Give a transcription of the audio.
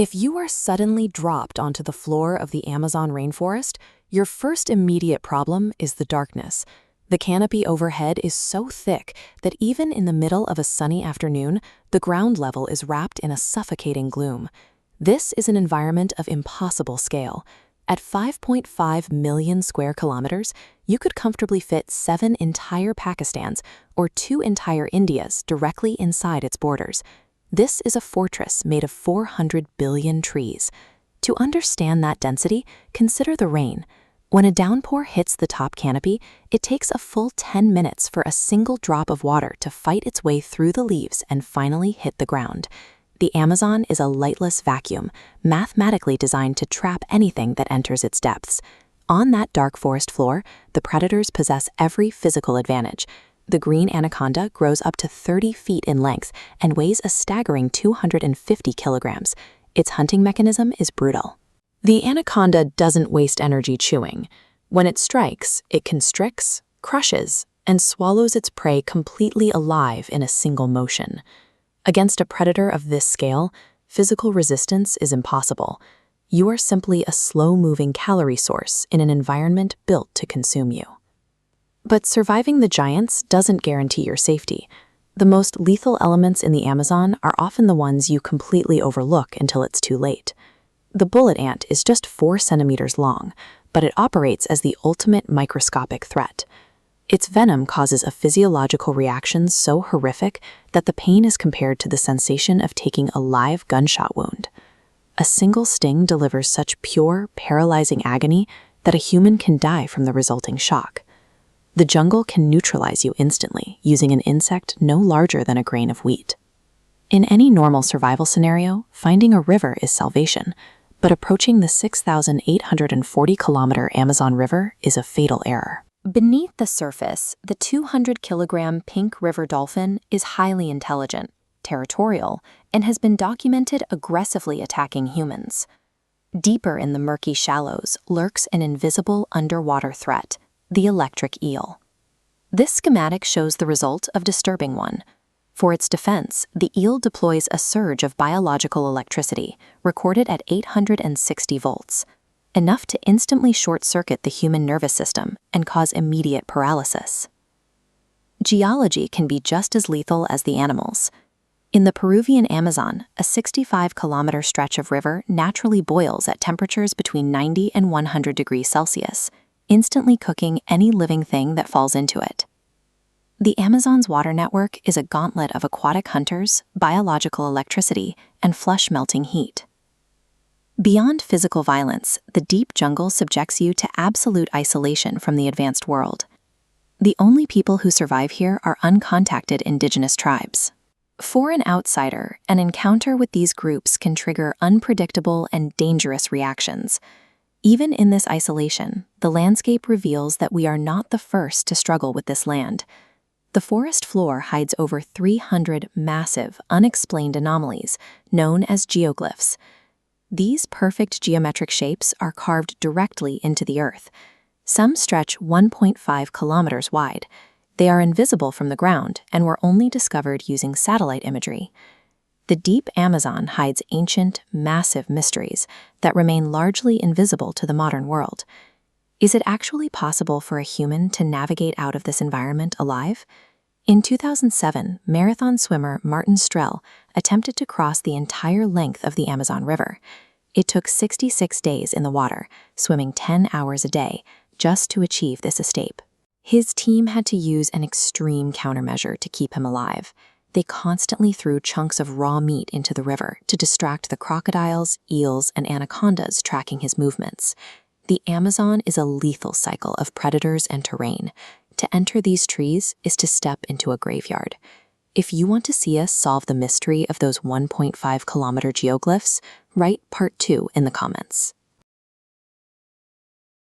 If you are suddenly dropped onto the floor of the Amazon rainforest, your first immediate problem is the darkness. The canopy overhead is so thick that even in the middle of a sunny afternoon, the ground level is wrapped in a suffocating gloom. This is an environment of impossible scale. At 5.5 million square kilometers, you could comfortably fit 7 entire Pakistans or 2 entire Indias directly inside its borders. This is a fortress made of 400 billion trees. To understand that density, consider the rain. When a downpour hits the top canopy, it takes a full 10 minutes for a single drop of water to fight its way through the leaves and finally hit the ground. The Amazon is a lightless vacuum, mathematically designed to trap anything that enters its depths. On that dark forest floor, the predators possess every physical advantage. The green anaconda grows up to 30 feet in length and weighs a staggering 250 kilograms. Its hunting mechanism is brutal. The anaconda doesn't waste energy chewing. When it strikes, it constricts, crushes, and swallows its prey completely alive in a single motion. Against a predator of this scale, physical resistance is impossible. You are simply a slow-moving calorie source in an environment built to consume you. But surviving the giants doesn't guarantee your safety. The most lethal elements in the Amazon are often the ones you completely overlook until it's too late. The bullet ant is just 4 centimeters long, but it operates as the ultimate microscopic threat. Its venom causes a physiological reaction so horrific that the pain is compared to the sensation of taking a live gunshot wound. A single sting delivers such pure, paralyzing agony that a human can die from the resulting shock. The jungle can neutralize you instantly using an insect no larger than a grain of wheat. In any normal survival scenario, finding a river is salvation, but approaching the 6,840-kilometer Amazon River is a fatal error. Beneath the surface, the 200-kilogram pink river dolphin is highly intelligent, territorial, and has been documented aggressively attacking humans. Deeper in the murky shallows lurks an invisible underwater threat, the electric eel. This schematic shows the result of disturbing one. For its defense, the eel deploys a surge of biological electricity, recorded at 860 volts, enough to instantly short-circuit the human nervous system and cause immediate paralysis. Geology can be just as lethal as the animals. In the Peruvian Amazon, a 65-kilometer stretch of river naturally boils at temperatures between 90 and 100 degrees Celsius, instantly cooking any living thing that falls into it. The Amazon's water network is a gauntlet of aquatic hunters, biological electricity, and flush-melting heat. Beyond physical violence, the deep jungle subjects you to absolute isolation from the advanced world. The only people who survive here are uncontacted indigenous tribes. For an outsider, an encounter with these groups can trigger unpredictable and dangerous reactions. Even in this isolation, the landscape reveals that we are not the first to struggle with this land. The forest floor hides over 300 massive, unexplained anomalies, known as geoglyphs. These perfect geometric shapes are carved directly into the earth. Some stretch 1.5 kilometers wide. They are invisible from the ground and were only discovered using satellite imagery. The deep Amazon hides ancient, massive mysteries that remain largely invisible to the modern world. Is it actually possible for a human to navigate out of this environment alive? In 2007, marathon swimmer Martin Strel attempted to cross the entire length of the Amazon River. It took 66 days in the water, swimming 10 hours a day, just to achieve this escape. His team had to use an extreme countermeasure to keep him alive. They constantly threw chunks of raw meat into the river to distract the crocodiles, eels, and anacondas tracking his movements. The Amazon is a lethal cycle of predators and terrain. To enter these trees is to step into a graveyard. If you want to see us solve the mystery of those 1.5-kilometer geoglyphs, write Part 2 in the comments.